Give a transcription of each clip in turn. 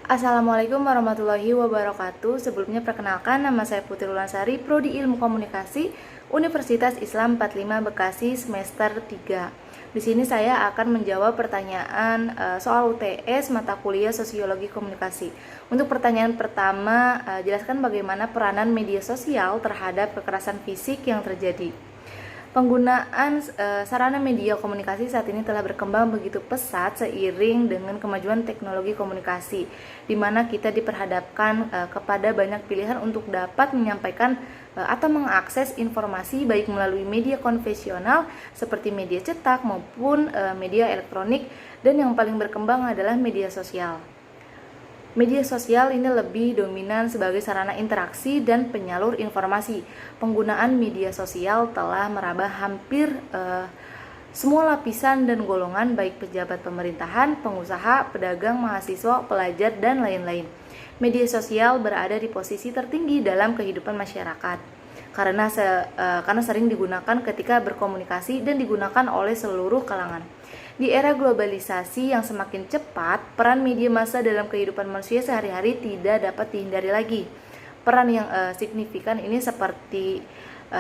Assalamualaikum warahmatullahi wabarakatuh. Sebelumnya perkenalkan, nama saya Putri Wulansari, Prodi Ilmu Komunikasi, Universitas Islam 45 Bekasi, semester 3. Di sini saya akan menjawab pertanyaan soal UTS mata kuliah Sosiologi Komunikasi. Untuk pertanyaan pertama, jelaskan bagaimana peranan media sosial terhadap kekerasan fisik yang terjadi. Penggunaan sarana media komunikasi saat ini telah berkembang begitu pesat seiring dengan kemajuan teknologi komunikasi, di mana kita diperhadapkan kepada banyak pilihan untuk dapat menyampaikan atau mengakses informasi baik melalui media konvensional seperti media cetak maupun media elektronik, dan yang paling berkembang adalah media sosial. Media sosial ini lebih dominan sebagai sarana interaksi dan penyalur informasi. Penggunaan media sosial telah merambah hampir semua lapisan dan golongan, baik pejabat pemerintahan, pengusaha, pedagang, mahasiswa, pelajar, dan lain-lain. Media sosial berada di posisi tertinggi dalam kehidupan masyarakat karena sering digunakan ketika berkomunikasi dan digunakan oleh seluruh kalangan. Di era globalisasi yang semakin cepat, peran media massa dalam kehidupan manusia sehari-hari tidak dapat dihindari lagi. Peran yang signifikan ini seperti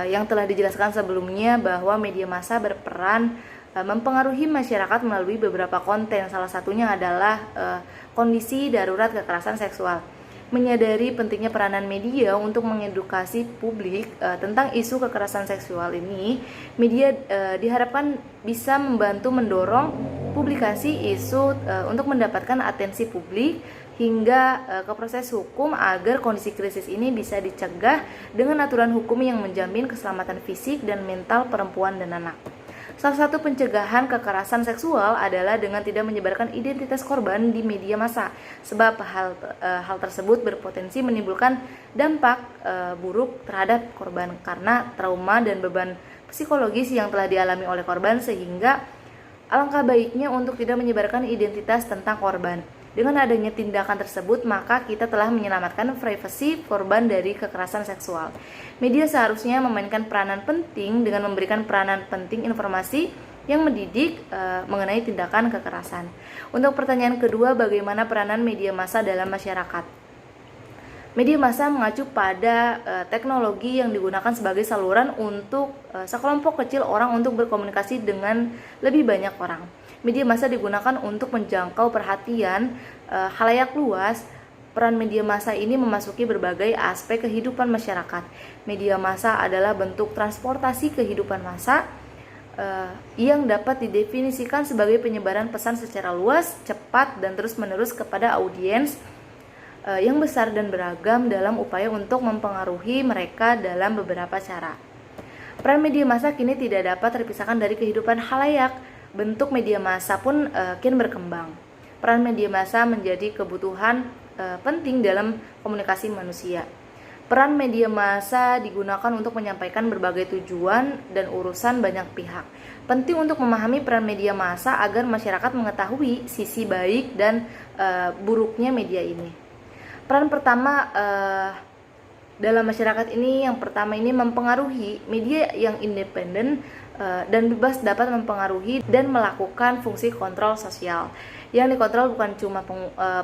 yang telah dijelaskan sebelumnya, bahwa media massa berperan mempengaruhi masyarakat melalui beberapa konten. Salah satunya adalah kondisi darurat kekerasan seksual. Menyadari pentingnya peranan media untuk mengedukasi publik tentang isu kekerasan seksual ini, media diharapkan bisa membantu mendorong publikasi isu untuk mendapatkan atensi publik hingga ke proses hukum agar kondisi krisis ini bisa dicegah dengan aturan hukum yang menjamin keselamatan fisik dan mental perempuan dan anak. Salah satu pencegahan kekerasan seksual adalah dengan tidak menyebarkan identitas korban di media massa, sebab hal tersebut berpotensi menimbulkan dampak buruk terhadap korban karena trauma dan beban psikologis yang telah dialami oleh korban, sehingga alangkah baiknya untuk tidak menyebarkan identitas tentang korban. Dengan adanya tindakan tersebut, maka kita telah menyelamatkan privasi korban dari kekerasan seksual. Media seharusnya memainkan peranan penting dengan memberikan peranan penting informasi yang mendidik mengenai tindakan kekerasan. Untuk pertanyaan kedua, bagaimana peranan media massa dalam masyarakat? Media massa mengacu pada teknologi yang digunakan sebagai saluran untuk sekelompok kecil orang untuk berkomunikasi dengan lebih banyak orang. Media massa digunakan untuk menjangkau perhatian khalayak luas. Peran media massa ini memasuki berbagai aspek kehidupan masyarakat. Media massa adalah bentuk transportasi kehidupan massa yang dapat didefinisikan sebagai penyebaran pesan secara luas, cepat, dan terus-menerus kepada audiens yang besar dan beragam dalam upaya untuk mempengaruhi mereka dalam beberapa cara. Peran media massa kini tidak dapat terpisahkan dari kehidupan khalayak. Bentuk media massa pun kian berkembang. Peran media massa menjadi kebutuhan penting dalam komunikasi manusia. Peran media massa digunakan untuk menyampaikan berbagai tujuan dan urusan banyak pihak. Penting untuk memahami peran media massa agar masyarakat mengetahui sisi baik dan buruknya media ini. Peran pertama dalam masyarakat ini, yang pertama ini mempengaruhi. Media yang independen dan bebas dapat mempengaruhi dan melakukan fungsi kontrol sosial. Yang dikontrol bukan cuma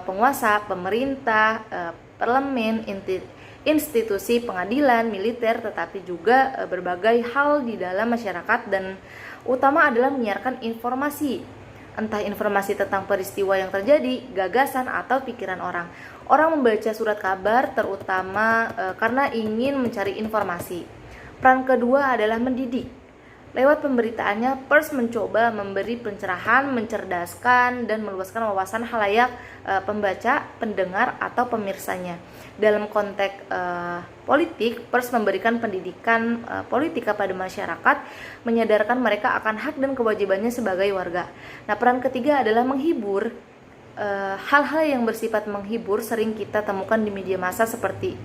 penguasa, pemerintah, parlemen, institusi pengadilan, militer, tetapi juga berbagai hal di dalam masyarakat, dan utama adalah menyiarkan informasi, entah informasi tentang peristiwa yang terjadi, gagasan, atau pikiran orang. Orang membaca surat kabar terutama karena ingin mencari informasi. Peran kedua adalah mendidik. Lewat pemberitaannya, pers mencoba memberi pencerahan, mencerdaskan, dan meluaskan wawasan khalayak pembaca, pendengar, atau pemirsanya. Dalam konteks politik, pers memberikan pendidikan politik kepada masyarakat, menyadarkan mereka akan hak dan kewajibannya sebagai warga. Nah, peran ketiga adalah menghibur. Hal-hal yang bersifat menghibur sering kita temukan di media massa seperti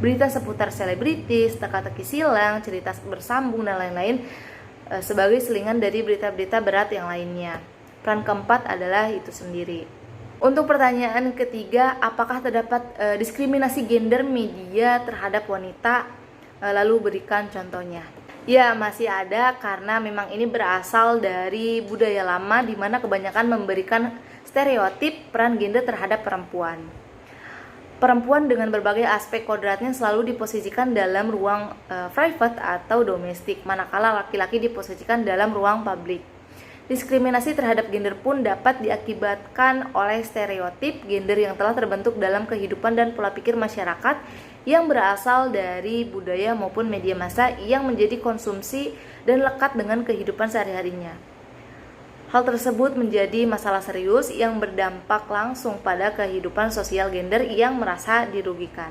berita seputar selebritis, teka-teki silang, cerita bersambung, dan lain-lain, sebagai selingan dari berita-berita berat yang lainnya. Peran keempat adalah itu sendiri. Untuk pertanyaan ketiga, apakah terdapat diskriminasi gender media terhadap wanita? Lalu berikan contohnya. Ya, masih ada, karena memang ini berasal dari budaya lama di mana kebanyakan memberikan stereotip peran gender terhadap perempuan. perempuan dengan berbagai aspek kodratnya selalu diposisikan dalam ruang private atau domestik, manakala laki-laki diposisikan dalam ruang publik. Diskriminasi terhadap gender pun dapat diakibatkan oleh stereotip gender yang telah terbentuk dalam kehidupan dan pola pikir masyarakat yang berasal dari budaya maupun media massa yang menjadi konsumsi dan lekat dengan kehidupan sehari-harinya. Hal tersebut menjadi masalah serius yang berdampak langsung pada kehidupan sosial gender yang merasa dirugikan.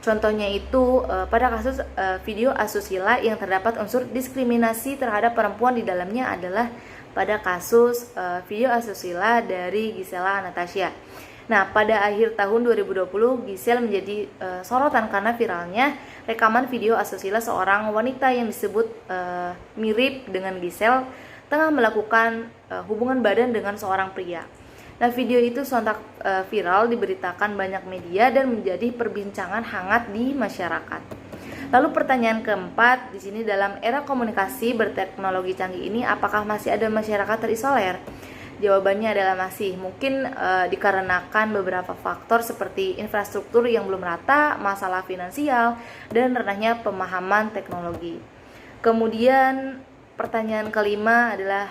Contohnya itu pada kasus video asusila yang terdapat unsur diskriminasi terhadap perempuan di dalamnya adalah pada kasus video asusila dari Gisela Anastasia. Nah, pada akhir tahun 2020, Giselle menjadi sorotan karena viralnya rekaman video asusila seorang wanita yang disebut mirip dengan Giselle tengah melakukan hubungan badan dengan seorang pria. Nah, video itu sontak viral, diberitakan banyak media dan menjadi perbincangan hangat di masyarakat. Lalu pertanyaan keempat, di sini dalam era komunikasi berteknologi canggih ini, apakah masih ada masyarakat terisolir? Jawabannya adalah masih. Mungkin dikarenakan beberapa faktor seperti infrastruktur yang belum rata, masalah finansial, dan rendahnya pemahaman teknologi. Kemudian pertanyaan kelima adalah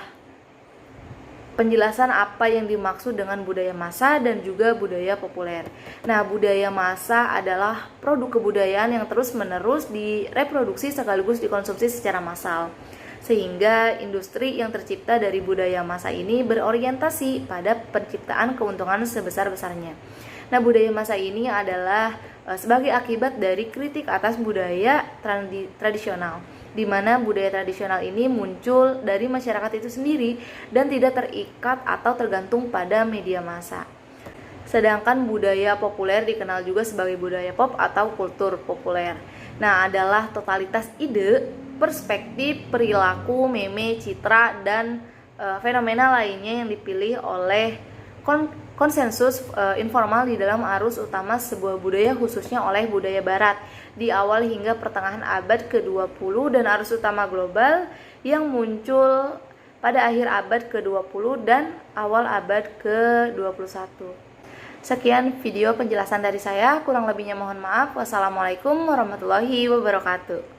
penjelasan apa yang dimaksud dengan budaya massa dan juga budaya populer. Nah, budaya massa adalah produk kebudayaan yang terus-menerus direproduksi sekaligus dikonsumsi secara massal, sehingga industri yang tercipta dari budaya massa ini berorientasi pada penciptaan keuntungan sebesar-besarnya. Nah, budaya massa ini adalah sebagai akibat dari kritik atas budaya tradisional, di mana budaya tradisional ini muncul dari masyarakat itu sendiri dan tidak terikat atau tergantung pada media massa. Sedangkan budaya populer dikenal juga sebagai budaya pop atau kultur populer. Nah, adalah totalitas ide, perspektif, perilaku, meme, citra, dan fenomena lainnya yang dipilih oleh konsensus informal di dalam arus utama sebuah budaya, khususnya oleh budaya barat di awal hingga pertengahan abad ke-20 dan arus utama global yang muncul pada akhir abad ke-20 dan awal abad ke-21. Sekian video penjelasan dari saya, kurang lebihnya mohon maaf. Wassalamualaikum warahmatullahi wabarakatuh.